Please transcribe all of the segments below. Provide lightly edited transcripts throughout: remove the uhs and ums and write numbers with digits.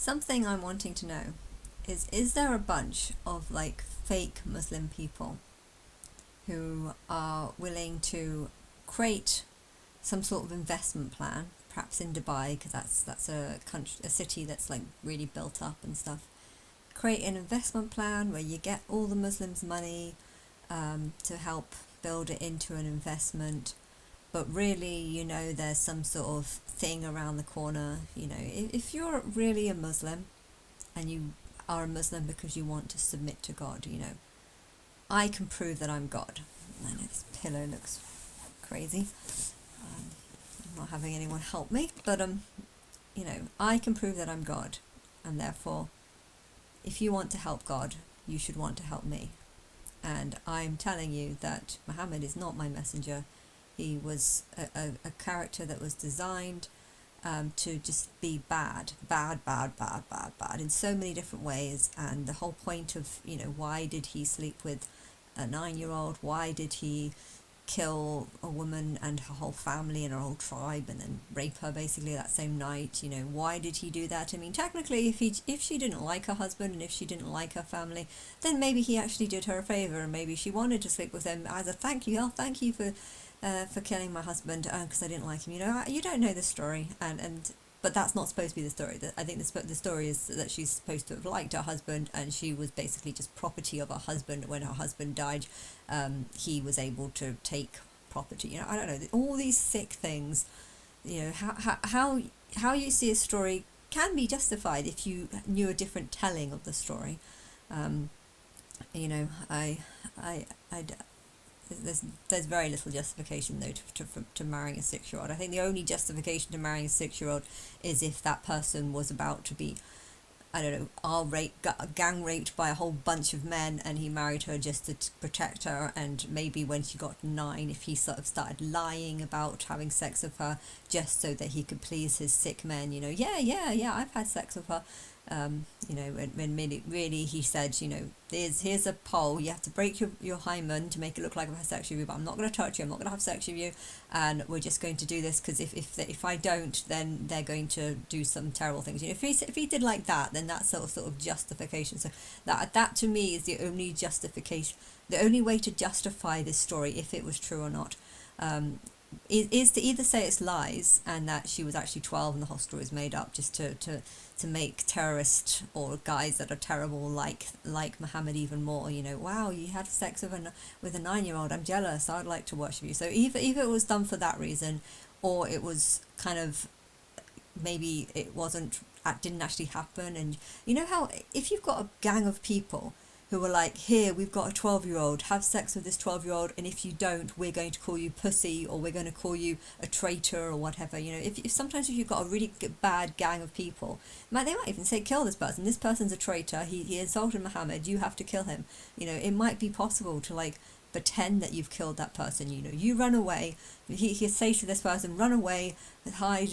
something I'm wanting to know is there a bunch of like fake Muslim people who are willing to create some sort of investment plan, perhaps in Dubai, because that's a country, a city that's like really built up and stuff. Create an investment plan where you get all the Muslims' money to help build it into an investment, but really, there's some sort of thing around the corner. If you're really a Muslim and you are a Muslim because you want to submit to God, I can prove that I'm God. I know this pillow looks crazy. I'm not having anyone help me, but I can prove that I'm God, and therefore, if you want to help God, you should want to help me. And I'm telling you that Muhammad is not my messenger. He was a character that was designed to just be bad in so many different ways. And the whole point of, why did he sleep with a 9-year-old? Why did he kill a woman and her whole family and her whole tribe and then rape her basically that same night? Why did he do that? I mean, technically, if she didn't like her husband and if she didn't like her family, then maybe he actually did her a favor, and maybe she wanted to sleep with him as a thank you. Oh, thank you for killing my husband because I didn't like him. You don't know the story, but that's not supposed to be the story. I think the story is that she's supposed to have liked her husband, and she was basically just property of her husband. When her husband died, he was able to take property. I don't know, all these sick things. How you see a story can be justified if you knew a different telling of the story. There's very little justification though to marrying a 6-year-old. I think the only justification to marrying a 6-year-old is if that person was about to be, I don't know, gang raped by a whole bunch of men, and he married her just to protect her. And maybe when she got 9, if he sort of started lying about having sex with her just so that he could please his sick men, yeah, I've had sex with her. When really he said, here's a pole, you have to break your hymen to make it look like I've had sex with you, but I'm not going to touch you, I'm not going to have sex with you, and we're just going to do this because if I don't, then they're going to do some terrible things. If he did like that, then that's sort of justification. So that to me is the only justification, the only way to justify this story, if it was true or not. Is to either say it's lies and that she was actually 12 and the whole story is made up just to make terrorists or guys that are terrible like Muhammad even more. Wow, you had sex with a 9-year-old, I'm jealous, I'd like to worship you. So either it was done for that reason, or it was kind of, maybe it didn't actually happen. And how if you've got a gang of people who were like, here, we've got a 12-year-old, have sex with this 12-year-old, and if you don't, we're going to call you pussy, or we're going to call you a traitor, or whatever. If sometimes if you've got a really bad gang of people, they might even say, kill this person. This person's a traitor. He insulted Muhammad. You have to kill him. It might be possible to like pretend that you've killed that person. You run away. He say to this person, run away, hide,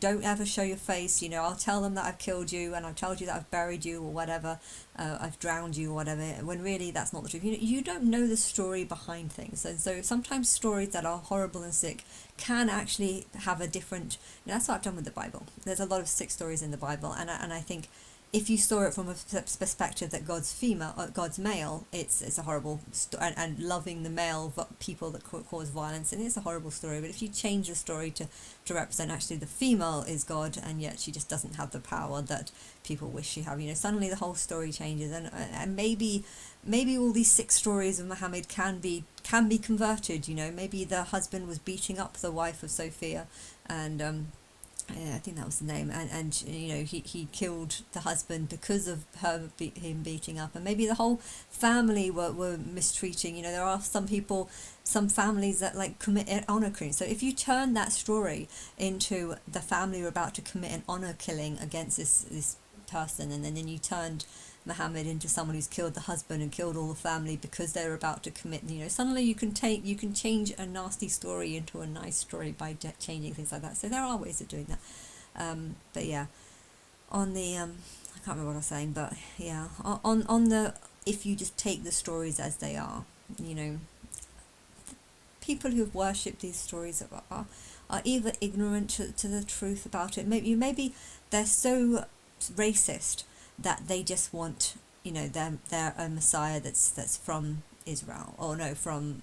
don't ever show your face. I'll tell them that I've killed you, and I've told you that I've buried you or whatever, I've drowned you or whatever, when really that's not the truth. You don't know the story behind things. And so sometimes stories that are horrible and sick can actually have a different, that's what I've done with the Bible. There's a lot of sick stories in the Bible, and I think if you saw it from a perspective that God's male, it's a horrible story, and loving the male people that cause violence, and it's a horrible story. But if you change the story to represent actually the female is God, and yet she just doesn't have the power that people wish she had, suddenly the whole story changes, and maybe all these 6 stories of Muhammad can be converted. Maybe the husband was beating up the wife of Sophia, and I think that was the name, and he killed the husband because of him beating up, and maybe the whole family were mistreating. There are some families that like commit an honor killing. So if you turn that story into the family were about to commit an honor killing against this person, and then you turned Muhammad into someone who's killed the husband and killed all the family because they're about to commit, suddenly you can change a nasty story into a nice story by changing things like that. So there are ways of doing that. But yeah, on the I can't remember what I was saying, but yeah, on the, if you just take the stories as they are, people who've worshipped these stories are either ignorant to the truth about it. Maybe they're so racist that they just want, their a Messiah that's from Israel, or no, from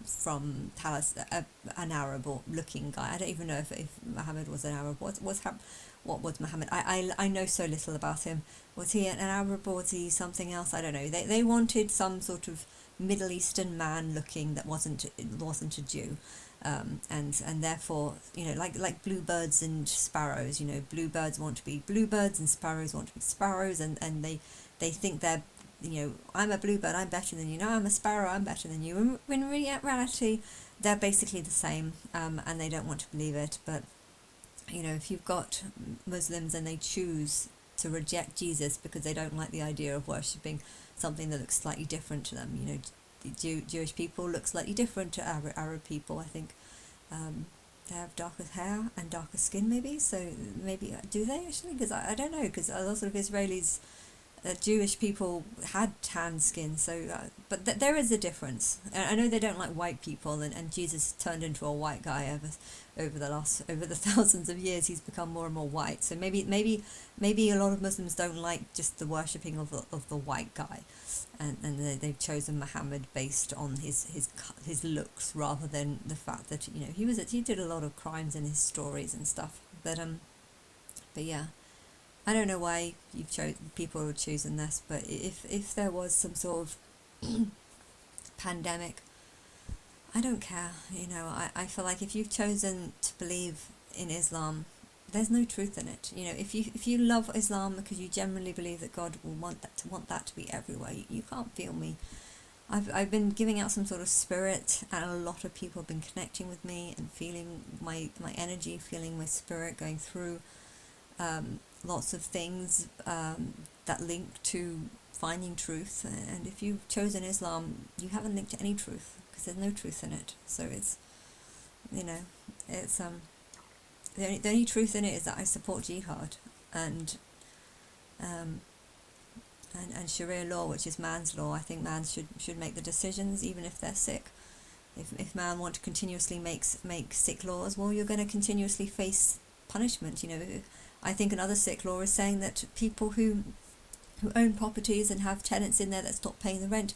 an Arab or looking guy. I don't even know if Muhammad was an Arab. What was Muhammad? I know so little about him. Was he an Arab, or was he something else? I don't know. They wanted some sort of Middle Eastern man looking that wasn't a Jew. And therefore, like bluebirds and sparrows, bluebirds want to be bluebirds and sparrows want to be sparrows, and they think they're, I'm a bluebird, I'm better than you. No, I'm a sparrow, I'm better than you. When in reality, they're basically the same, and they don't want to believe it. But if you've got Muslims and they choose to reject Jesus because they don't like the idea of worshipping something that looks slightly different to them, Jewish people look slightly different to Arab people. I think they have darker hair and darker skin, maybe. So maybe do they actually? Because I don't know. Because a lot of Israelis, Jewish people had tan skin. So, but there is a difference. And I know they don't like white people, and Jesus turned into a white guy over the thousands of years. He's become more and more white. So maybe a lot of Muslims don't like just the worshipping of the white guy. And they've chosen Muhammad based on his looks rather than the fact that he did a lot of crimes in his stories and stuff. But yeah, I don't know why people have chosen this. But if there was some sort of pandemic, I don't care. I feel like if you've chosen to believe in Islam, there's no truth in it. If you love Islam because you genuinely believe that God will want that to be everywhere, you can't feel me. I've been giving out some sort of spirit, and a lot of people have been connecting with me and feeling my energy, feeling my spirit going through lots of things that link to finding truth. And if you've chosen Islam, you haven't linked to any truth, because there's no truth in it. So it's the only truth in it is that I support jihad and Sharia law, which is man's law. I think man should make the decisions even if they're sick. If man want to continuously make sick laws, well, you're going to continuously face punishment. I think another sick law is saying that people who own properties and have tenants in there that stop paying the rent,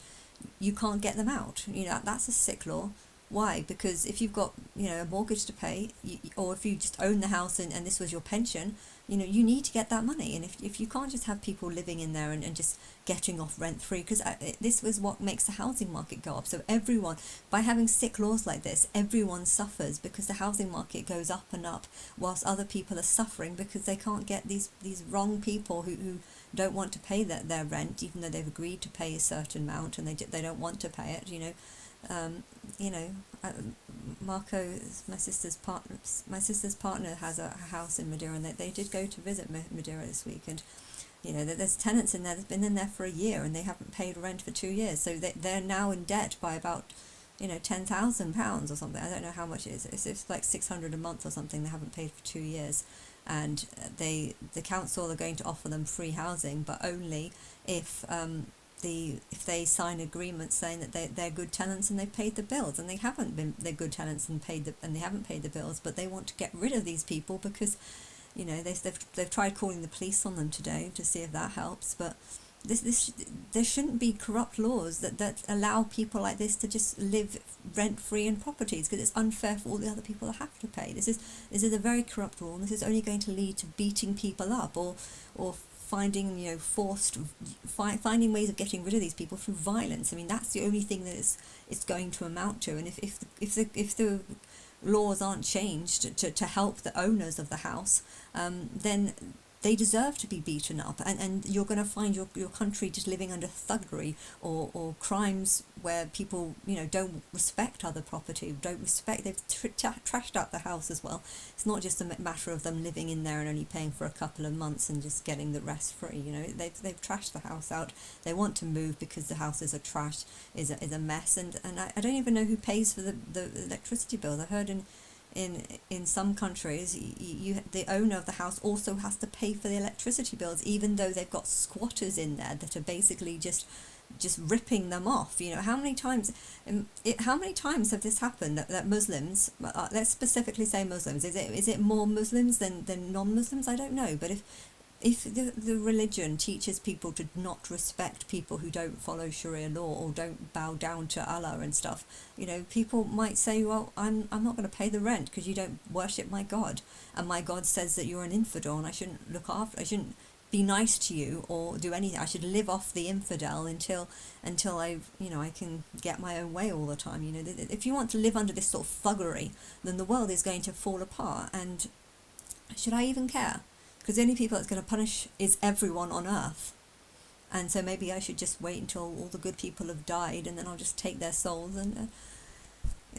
you can't get them out. That's a sick law. Why? Because if you've got a mortgage to pay, or if you just own the house and this was your pension, you need to get that money. And if you can't just have people living in there and just getting off rent free, because this was what makes the housing market go up. So everyone, by having sick laws like this, everyone suffers, because the housing market goes up and up, whilst other people are suffering because they can't get these wrong people who don't want to pay their rent, even though they've agreed to pay a certain amount, and they don't want to pay it. Marco, my sister's partner has a house in Madeira, and they did go to visit Madeira this week, and there's tenants in there that's been in there for a year and they haven't paid rent for 2 years, so they're now in debt by about £10,000 or something. I don't know how much it is. It's like £600 a month or something. They haven't paid for 2 years, and the council are going to offer them free housing, but only if they sign agreements saying that they're good tenants and they've paid the bills. And they're good tenants and they haven't paid the bills, but they want to get rid of these people because they've tried calling the police on them today to see if that helps. But there shouldn't be corrupt laws that allow people like this to just live rent free in properties, because it's unfair for all the other people that have to pay. This is a very corrupt rule, and this is only going to lead to beating people up or finding finding ways of getting rid of these people through violence. I mean, that's the only thing that it's going to amount to. And if the laws aren't changed to help the owners of the house, then they deserve to be beaten up, and you're going to find your country just living under thuggery or crimes where people don't respect other property, they've trashed out the house as well. It's not just a matter of them living in there and only paying for a couple of months and just getting the rest free. They've trashed the house out. They want to move because the house is a mess, and I don't even know who pays for the electricity bill. I heard in some countries, the owner of the house also has to pay for the electricity bills, even though they've got squatters in there that are basically just ripping them off. How many times have this happened that Muslims, let's specifically say Muslims, is it more Muslims than non-Muslims? I don't know, but if the religion teaches people to not respect people who don't follow Sharia law or don't bow down to Allah and stuff, people might say, well, I'm not going to pay the rent because you don't worship my God, and my God says that you're an infidel, and I shouldn't be nice to you or do anything. I should live off the infidel until I can get my own way all the time. If you want to live under this sort of thuggery, then the world is going to fall apart. And should I even care? Because the only people that's going to punish is everyone on earth. And so maybe I should just wait until all the good people have died, and then I'll just take their souls. And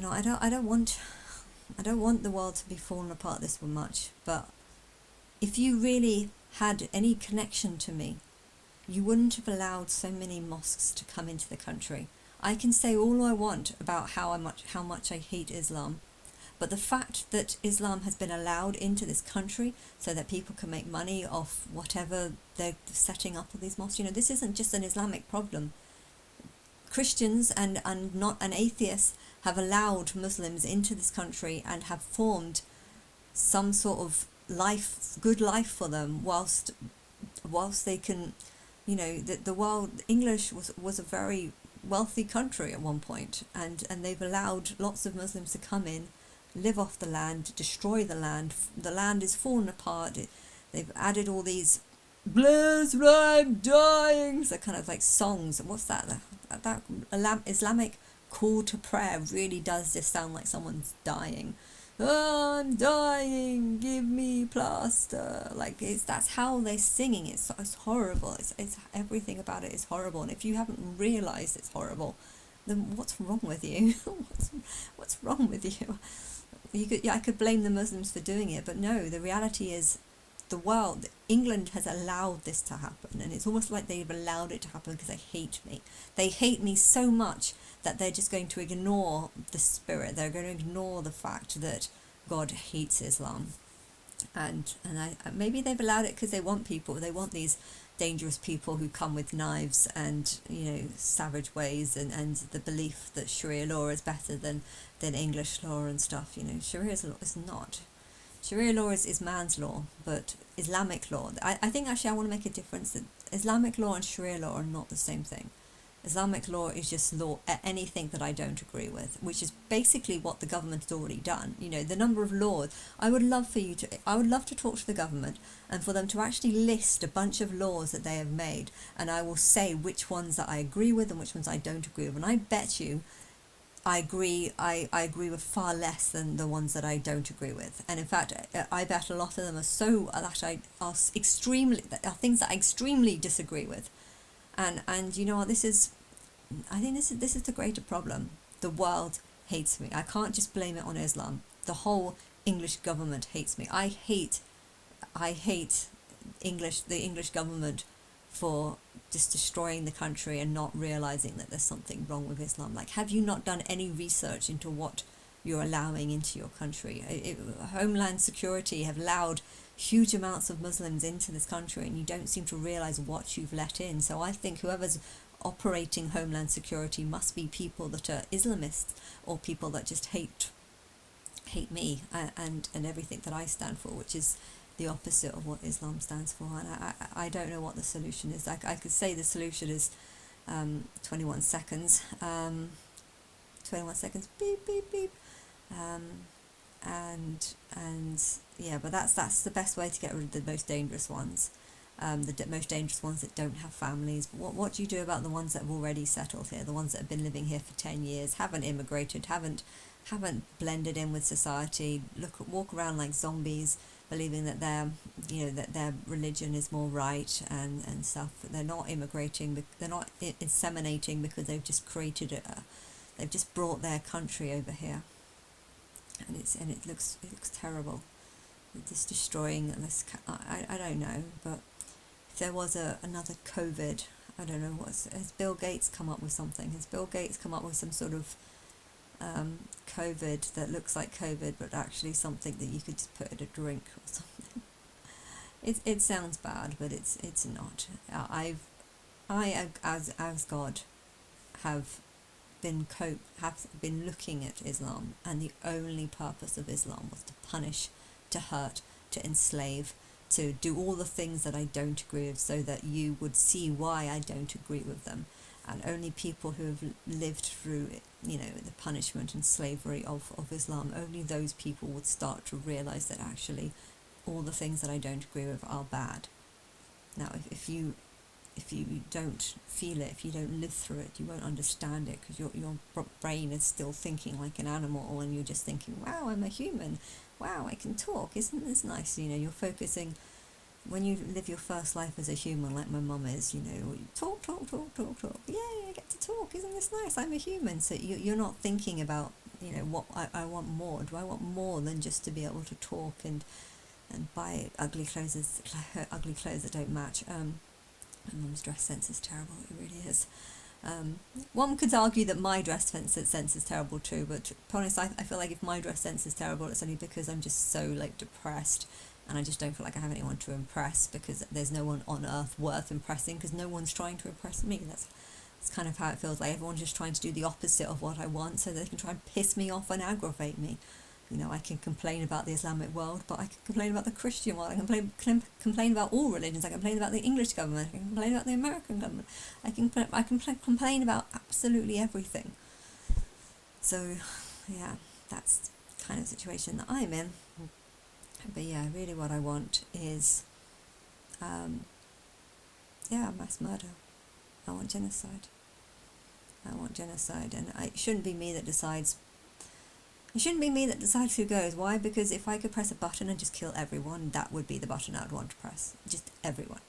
I don't want the world to be falling apart this much. But if you really had any connection to me, you wouldn't have allowed so many mosques to come into the country. I can say all I want about how much I hate Islam, but the fact that Islam has been allowed into this country so that people can make money off whatever they're setting up of these mosques, this isn't just an Islamic problem. Christians and atheists have allowed Muslims into this country and have formed some sort of good life for them, whilst they can, the world, English was a very wealthy country at one point, and they've allowed lots of Muslims to come in, live off the land, destroy the land. The land is falling apart. They've added all these "Bless I'm dying," so kind of like songs. What's that? That Islamic call to prayer really does just sound like someone's dying. "Oh, I'm dying, give me plaster." That's how they're singing. It's horrible. It's everything about it is horrible. And if you haven't realised it's horrible, then what's wrong with you? what's wrong with you? I could blame the Muslims for doing it, but no, the reality is the world, England has allowed this to happen, and it's almost like they've allowed it to happen because they hate me. They hate me so much that they're just going to ignore the spirit. They're going to ignore the fact that God hates Islam. And maybe they've allowed it because they want these dangerous people who come with knives and savage ways, and the belief that Sharia law is better than English law and stuff. Sharia law is not. Sharia law is man's law, but Islamic law, I think actually I want to make a difference that Islamic law and Sharia law are not the same thing. Islamic law is just law, anything that I don't agree with, which is basically what the government has already done. The number of laws. I would love to talk to the government and for them to actually list a bunch of laws that they have made, and I will say which ones that I agree with and which ones I don't agree with. And I bet you I agree with far less than the ones that I don't agree with. And in fact, I bet a lot of them are things that I extremely disagree with. And you know what, I think this is the greater problem. The world hates me. I can't just blame it on Islam. The whole English government hates me. I hate the English government for just destroying the country and not realizing that there's something wrong with Islam. Have you not done any research into what you're allowing into your country? Homeland Security have allowed huge amounts of Muslims into this country, and you don't seem to realize what you've let in. So I think whoever's operating Homeland Security must be people that are Islamists, or people that just hate me and everything that I stand for, which is the opposite of what Islam stands for. And I don't know what the solution is. I could say the solution is 21 seconds. 21 seconds, beep, beep, beep. And yeah, but that's the best way to get rid of the most dangerous ones. The most dangerous ones that don't have families. But what do you do about the ones that have already settled here, the ones that have been living here for 10 years, haven't immigrated, haven't blended in with society, walk around like zombies, believing that their religion is more right and stuff. They're not immigrating, they're not inseminating because they've just created they've just brought their country over here, and it looks terrible. It's just destroying this. I don't know, but if there was another COVID, I don't know, has Bill Gates come up with something? Has Bill Gates come up with some sort of COVID that looks like COVID, but actually something that you could just put in a drink or something? It sounds bad, but it's not. I as God have been looking at Islam, and the only purpose of Islam was to punish, to hurt, to enslave, to do all the things that I don't agree with so that you would see why I don't agree with them. And only people who have lived through, the punishment and slavery of Islam, only those people would start to realise that actually all the things that I don't agree with are bad. Now, if you don't feel it, if you don't live through it, you won't understand it, because your brain is still thinking like an animal, and you're just thinking, wow, I'm a human, wow, I can talk, isn't this nice? You're focusing, when you live your first life as a human, like my mum is, talk, yay, I get to talk, isn't this nice, I'm a human. So you're not thinking about, what I want more. Do I want more than just to be able to talk and buy ugly clothes that don't match? My mum's dress sense is terrible, it really is. One could argue that my dress sense is terrible too, but to be honest, I feel like if my dress sense is terrible, it's only because I'm just so depressed, and I just don't feel like I have anyone to impress, because there's no one on earth worth impressing, because no one's trying to impress me. That's kind of how it feels like. Everyone's just trying to do the opposite of what I want so they can try and piss me off and aggravate me. I can complain about the Islamic world, but I can complain about the Christian world. I can complain about all religions. I can complain about the English government. I can complain about the American government. I can complain about absolutely everything. So, yeah, that's the kind of situation that I'm in. But yeah, really what I want is, mass murder. I want genocide. And it shouldn't be me that decides. It shouldn't be me that decides who goes. Why? Because if I could press a button and just kill everyone, that would be the button I would want to press. Just everyone,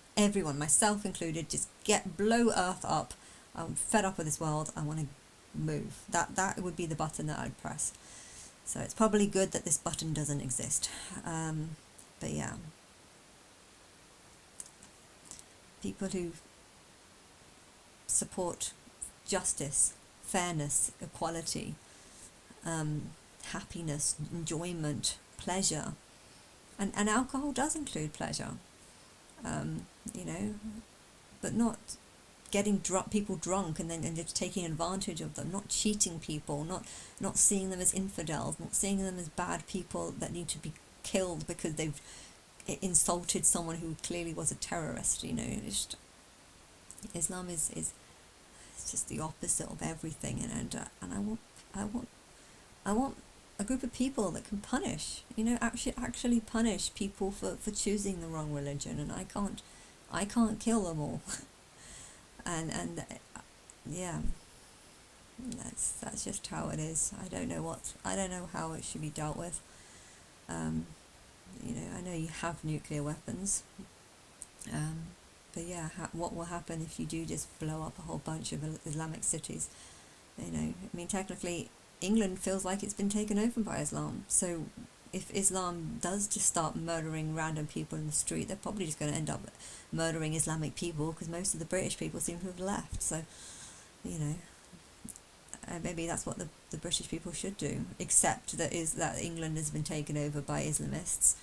myself included. Just blow Earth up. I'm fed up with this world. I want to move. That would be the button that I'd press. So it's probably good that this button doesn't exist. But yeah, people who support justice, fairness, equality, happiness, enjoyment, pleasure, and alcohol does include pleasure, but not getting people drunk and just taking advantage of them, not cheating people, not seeing them as infidels, not seeing them as bad people that need to be killed because they've insulted someone who clearly was a terrorist. Islam is just the opposite of everything, and I want a group of people that can punish, actually punish people for choosing the wrong religion, and I can't kill them all. and yeah, that's just how it is. I don't know how it should be dealt with. I know you have nuclear weapons, but yeah, what will happen if you do just blow up a whole bunch of Islamic cities? Technically England feels like it's been taken over by Islam, so if Islam does just start murdering random people in the street, they're probably just going to end up murdering Islamic people, because most of the British people seem to have left. So maybe that's what the British people should do, except that England has been taken over by Islamists,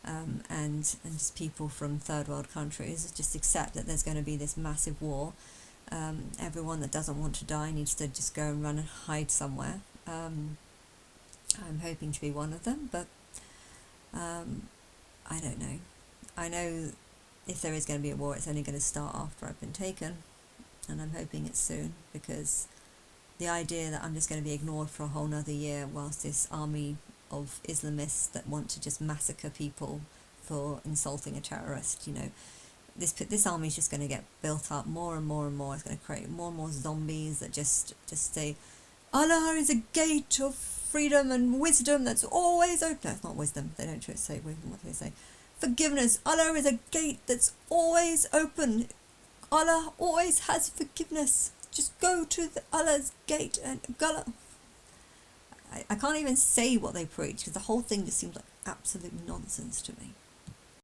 and just people from third world countries. Just accept that there's going to be this massive war. Everyone that doesn't want to die needs to just go and run and hide somewhere. I'm hoping to be one of them, but I don't know. I know if there is going to be a war, it's only going to start after I've been taken, and I'm hoping it's soon, because the idea that I'm just going to be ignored for a whole nother year whilst this army of Islamists that want to just massacre people for insulting a terrorist, this army is just going to get built up more and more and more. It's going to create more and more zombies that just say, Allah is a gate of freedom and wisdom that's always open. No, it's not wisdom. They don't say wisdom. What do they say? Forgiveness. Allah is a gate that's always open. Allah always has forgiveness. Just go to Allah's gate and Allah. I can't even say what they preach, because the whole thing just seems like absolute nonsense to me.